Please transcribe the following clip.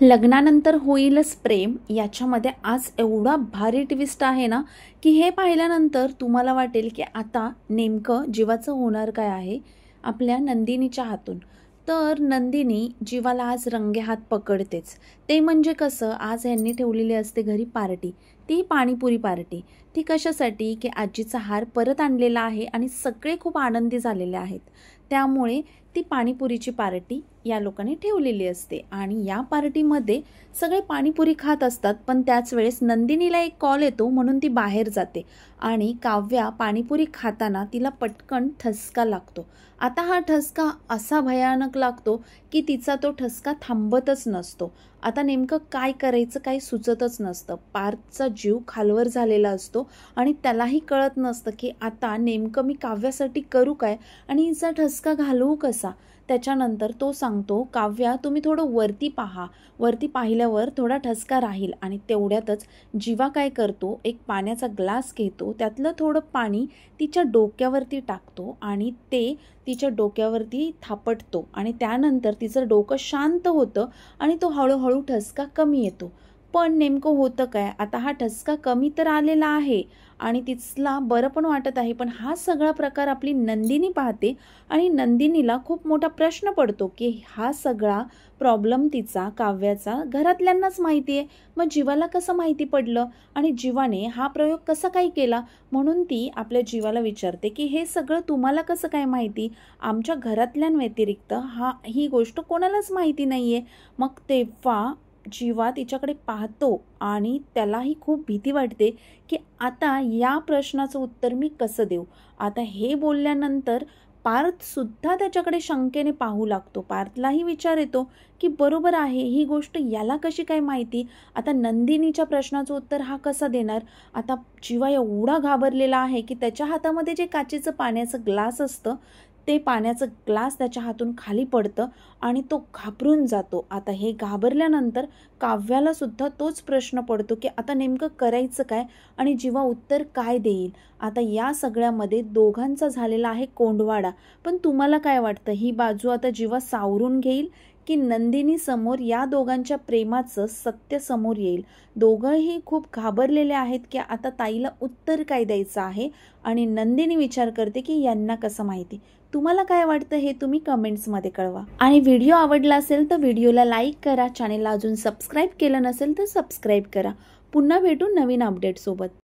लग्नानंतर होईलच प्रेम याच्यामध्ये आज एवढा भारी ट्विस्ट आहे ना, की हे पाहिल्यानंतर तुम्हाला वाटेल की आता नेमकं जीवाचं होणार काय आहे आपल्या नंदिनीच्या हातून. तर नंदिनी जीवाला आज रंगेहात पकडतेच. ते म्हणजे कसं, आज यांनी ठेवलेली असते घरी पार्टी, ती पाणीपुरी पार्टी. ती कशासाठी की आजीचा हार परत आणलेला आहे आणि सगळे खूप आनंदी झालेले आहेत. त्यामुळे ती पाणीपुरीची पार्टी या लोकांनी ठेवलेली असते आणि या पार्टीमध्ये सगळे पाणीपुरी खात असतात. पण त्याच वेळेस नंदिनीला एक कॉल येतो म्हणून ती बाहेर जाते आणि काव्या पाणीपुरी खाताना तिला पटकन ठसका लागतो. आता हा ठसका असा भयानक लागतो की तिचा तो ठसका थांबतच नसतो. आता नेमकं काय करायचं काही सुचतच नसतं. पार्थचा जीव खालवर झालेला असतो आणि त्यालाही कळत नसतं की आता नेमकं मी काव्यासाठी करू काय आणि हिचा ठसका घालवू कसा. त्याच्यानंतर तो सांगतो, काव्या तुम्ही थोडं वरती पहा, वरती पाहिल्यावर थोडा ठसका राहील. आणि तेवढ्यातच जीवा काय करतो, एक पाण्याचा ग्लास घेतो, त्यातलं थोडं पाणी तिच्या डोक्यावरती टाकतो आणि ते तिच्या डोक्यावरती थापटतो आणि त्यानंतर तिचं डोकं शांत होतं आणि तो हळूहळू ठसका कमी येतो. पण नेमकं होतं काय, आता हा ठसका कमी तर आलेला आहे आणि तिला बरं पण वाटत आहे. पण हा सगळा प्रकार आपली नंदिनी पाहते आणि नंदिनीला खूप मोठा प्रश्न पडतो की हा सगळा प्रॉब्लेम तिचा काव्याचा घरातल्यांनाच माहिती आहे, मग जीवाला कसं माहिती पडलं आणि जीवाने हा प्रयोग कसा काय केला. म्हणून ती आपल्या जीवाला विचारते की हे सगळं तुम्हाला कसं काय माहिती, आमच्या घरातल्यांव्यतिरिक्त ही गोष्ट कोणालाच माहिती नाही आहे. मग तेव्हा जीवा तिच्याकडे पाहतो आणि त्यालाही खूप भीती वाटते की आता या प्रश्नाचं उत्तर मी कसं देऊ. आता हे बोलल्यानंतर पार्थसुद्धा त्याच्याकडे शंकेने पाहू लागतो. पार्थलाही विचार येतो की बरोबर आहे, ही गोष्ट याला कशी काय माहिती, आता नंदिनीच्या प्रश्नाचं उत्तर हा कसा देणार. आता जीवा एवढा घाबरलेला आहे की त्याच्या हातामध्ये जे काचेचं पाण्याचं ग्लास असतं ते पाण्याचं ग्लास त्याच्या हातून खाली पडतं आणि तो घाबरून जातो. आता हे घाबरल्यानंतर काव्याला सुद्धा तोच प्रश्न पडतो की आता नेमकं करायचं काय आणि जीवा उत्तर काय देईल. आता या सगळ्यामध्ये दोघांचा झालेला आहे कोंडवाडा. पण तुम्हाला काय वाटतं, ही बाजू आता जीवा सावरून घेईल की नंदिनी समोर या दोघांच्या प्रेमाचं सत्य समोर येईल. दोघंही खूप घाबरलेले आहेत की आता ताईला उत्तर काय द्यायचं आहे आणि नंदिनी विचार करते की यांना कसं माहिती. तुम्हाला काय वाटतं हे तुम्ही कमेंट्समध्ये कळवा. आणि व्हिडिओ आवडला असेल तर व्हिडिओला लाईक करा, चॅनेलला अजून सबस्क्राईब केलं नसेल तर सबस्क्राईब करा. पुन्हा भेटू नवीन अपडेटसोबत.